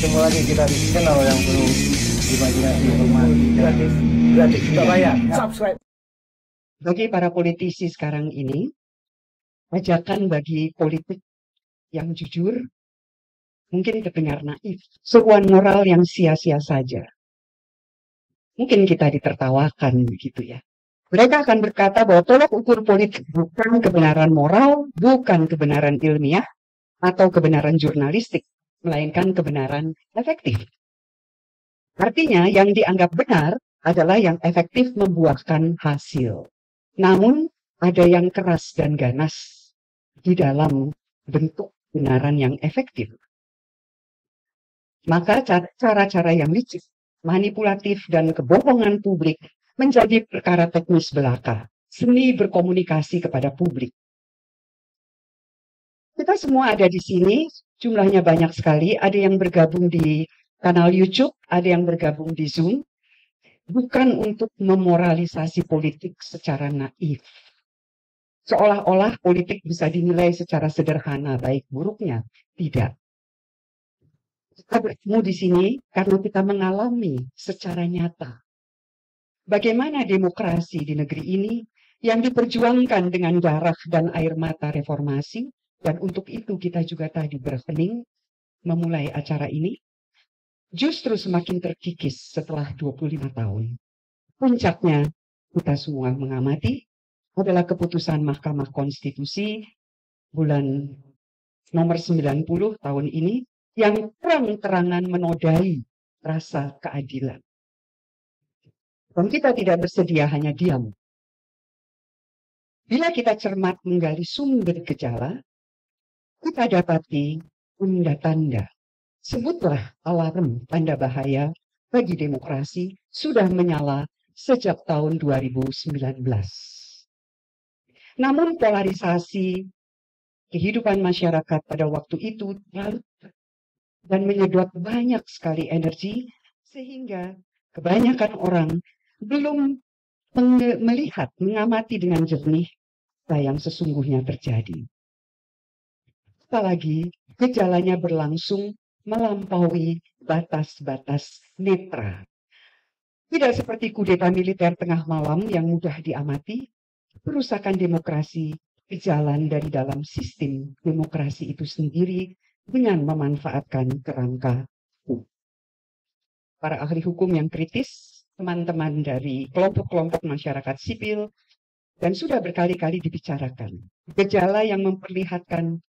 ketemu lagi kita di channel yang penuh imajinasi, informasi gratis, gratis nggak bayar. Subscribe. Bagi para politisi sekarang ini, ajakan bagi politik yang jujur mungkin terdengar naif, seruan moral yang sia-sia saja. Mungkin kita ditertawakan begitu ya. Mereka akan berkata bahwa tolak ukur politik bukan kebenaran moral, bukan kebenaran ilmiah, atau kebenaran jurnalistik, melainkan kebenaran efektif. Artinya yang dianggap benar adalah yang efektif membuahkan hasil. Namun ada yang keras dan ganas di dalam bentuk kebenaran yang efektif. Maka cara-cara yang licik, manipulatif, dan kebohongan publik menjadi perkara teknis belaka. Seni berkomunikasi kepada publik. Kita semua ada di sini, jumlahnya banyak sekali. Ada yang bergabung di kanal YouTube, ada yang bergabung di Zoom. Bukan untuk memoralisasi politik secara naif. Seolah-olah politik bisa dinilai secara sederhana, baik buruknya. Tidak. Kita bertemu di sini karena kita mengalami secara nyata bagaimana demokrasi di negeri ini yang diperjuangkan dengan darah dan air mata reformasi, dan untuk itu kita juga tadi berhening memulai acara ini, justru semakin terkikis setelah 25 tahun. Puncaknya, kita semua mengamati, adalah keputusan Mahkamah Konstitusi bulan nomor 90 tahun ini yang terang-terangan menodai rasa keadilan. Dan kita tidak bersedia hanya diam. Bila kita cermat menggali sumber gejala, kita dapati tanda-tanda. Sebutlah alarm tanda bahaya bagi demokrasi sudah menyala sejak tahun 2019. Namun polarisasi kehidupan masyarakat pada waktu itu larut dan menyedot banyak sekali energi sehingga kebanyakan orang belum melihat, mengamati dengan jernih apa yang sesungguhnya terjadi. Apalagi gejalanya berlangsung melampaui batas-batas netra. Tidak seperti kudeta militer tengah malam yang mudah diamati, perusakan demokrasi berjalan dari dalam sistem demokrasi itu sendiri dengan memanfaatkan kerangka hukum. Para ahli hukum yang kritis, teman-teman dari kelompok-kelompok masyarakat sipil, dan sudah berkali-kali dibicarakan gejala yang memperlihatkan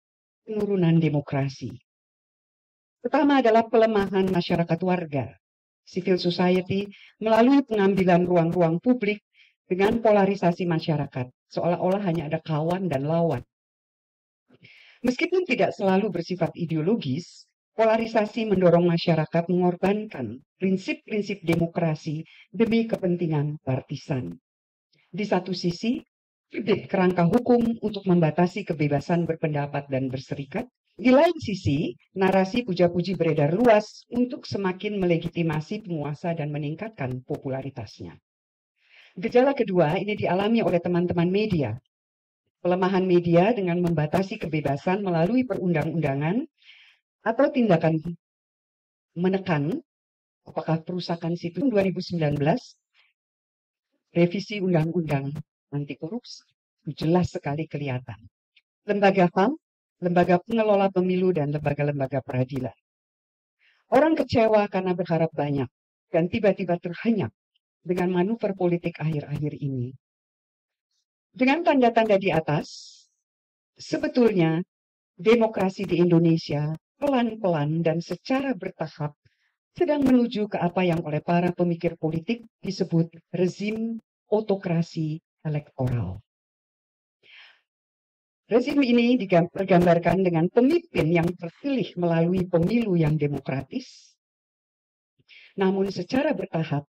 penurunan demokrasi. Pertama adalah pelemahan masyarakat warga, civil society, melalui pengambilan ruang-ruang publik dengan polarisasi masyarakat, seolah-olah hanya ada kawan dan lawan. Meskipun tidak selalu bersifat ideologis, polarisasi mendorong masyarakat mengorbankan prinsip-prinsip demokrasi demi kepentingan partisan. Di satu sisi, kerangka hukum untuk membatasi kebebasan berpendapat dan berserikat. Di lain sisi, narasi puja-puji beredar luas untuk semakin melegitimasi penguasa dan meningkatkan popularitasnya. Gejala kedua ini dialami oleh teman-teman media. Pelemahan media dengan membatasi kebebasan melalui perundang-undangan atau tindakan menekan, apakah perusakan situs 2019, revisi undang-undang anti korupsi, itu jelas sekali kelihatan. Lembaga HAM, lembaga pengelola pemilu, dan lembaga-lembaga peradilan. Orang kecewa karena berharap banyak dan tiba-tiba terhenyak dengan manuver politik akhir-akhir ini. Dengan tanda-tanda di atas, sebetulnya demokrasi di Indonesia pelan-pelan dan secara bertahap sedang menuju ke apa yang oleh para pemikir politik disebut rezim otokrasi elektoral. Rezim ini digambarkan dengan pemimpin yang terpilih melalui pemilu yang demokratis, namun secara bertahap,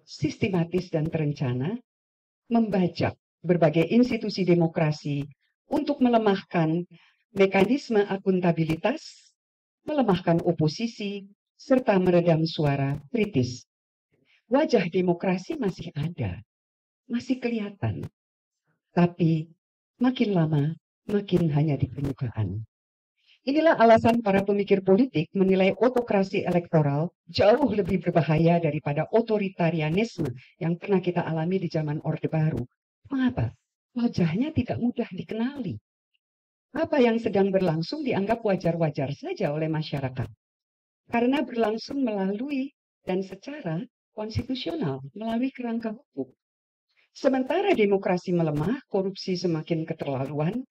sistematis dan terencana, membajak berbagai institusi demokrasi untuk melemahkan mekanisme akuntabilitas, melemahkan oposisi, serta meredam suara kritis. Wajah demokrasi masih ada, masih kelihatan, tapi makin lama makin hanya di permukaan. Inilah alasan para pemikir politik menilai autokrasi elektoral jauh lebih berbahaya daripada otoritarianisme yang pernah kita alami di zaman Orde Baru. Mengapa? Wajahnya tidak mudah dikenali. Apa yang sedang berlangsung dianggap wajar-wajar saja oleh masyarakat. Karena berlangsung melalui dan secara konstitusional, melalui kerangka hukum. Sementara demokrasi melemah, korupsi semakin keterlaluan,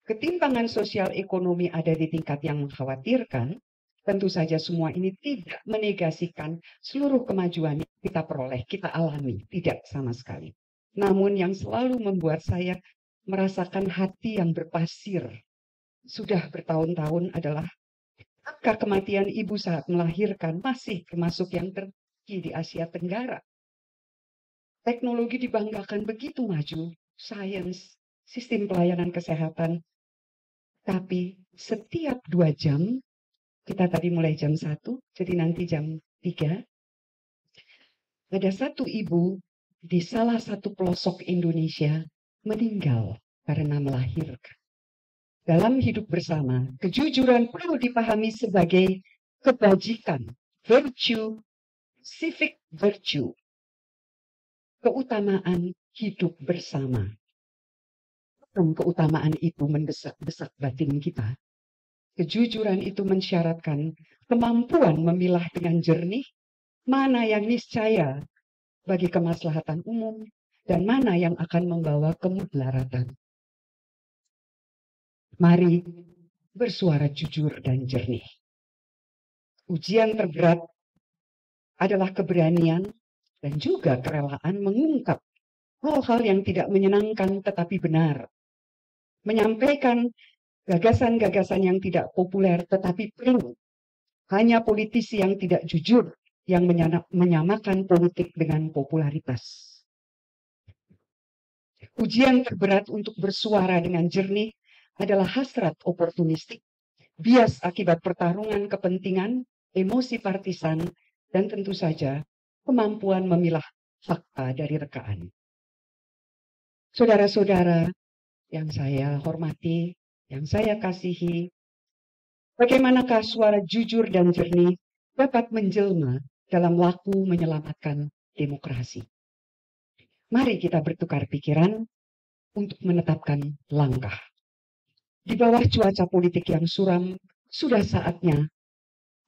ketimpangan sosial ekonomi ada di tingkat yang mengkhawatirkan, tentu saja semua ini tidak menegasikan seluruh kemajuan yang kita peroleh, kita alami, tidak sama sekali. Namun yang selalu membuat saya merasakan hati yang berpasir, sudah bertahun-tahun adalah angka kematian ibu saat melahirkan masih termasuk yang tertinggi di Asia Tenggara. Teknologi dibanggakan begitu maju, sains, sistem pelayanan kesehatan. Tapi setiap 2 jam, kita tadi mulai jam 1, jadi nanti jam 3, ada satu ibu di salah satu pelosok Indonesia meninggal karena melahirkan. Dalam hidup bersama, kejujuran perlu dipahami sebagai kebajikan, virtue, civic virtue, keutamaan hidup bersama. Keutamaan itu mendesak-desak batin kita. Kejujuran itu mensyaratkan kemampuan memilah dengan jernih mana yang niscaya bagi kemaslahatan umum dan mana yang akan membawa kemudaratan. Mari bersuara jujur dan jernih. Ujian terberat adalah keberanian dan juga kerelaan mengungkap hal-hal yang tidak menyenangkan tetapi benar. Menyampaikan gagasan-gagasan yang tidak populer tetapi perlu. Hanya politisi yang tidak jujur yang menyamakan politik dengan popularitas. Ujian terberat untuk bersuara dengan jernih adalah hasrat oportunistik, bias akibat pertarungan kepentingan, emosi partisan, dan tentu saja kemampuan memilah fakta dari rekaan. Saudara-saudara yang saya hormati, yang saya kasihi, bagaimanakah suara jujur dan jernih dapat menjelma dalam laku menyelamatkan demokrasi? Mari kita bertukar pikiran untuk menetapkan langkah. Di bawah cuaca politik yang suram, sudah saatnya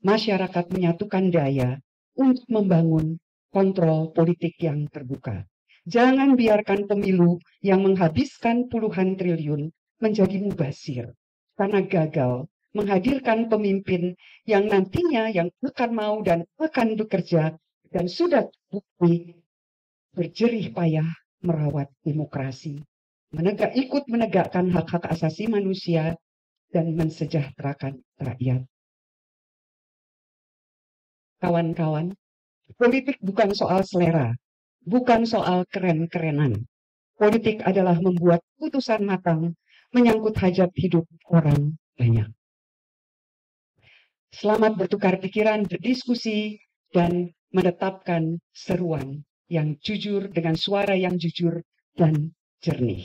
masyarakat menyatukan daya untuk membangun kontrol politik yang terbuka. Jangan biarkan pemilu yang menghabiskan puluhan triliun menjadi mubazir karena gagal menghadirkan pemimpin yang nantinya yang akan mau dan akan bekerja dan sudah bukti berjerih payah merawat demokrasi, ikut menegakkan hak-hak asasi manusia dan mensejahterakan rakyat. Kawan-kawan, politik bukan soal selera, bukan soal keren-kerenan. Politik adalah membuat putusan matang menyangkut hajat hidup orang banyak. Selamat bertukar pikiran, berdiskusi, dan menetapkan seruan yang jujur dengan suara yang jujur dan jernih.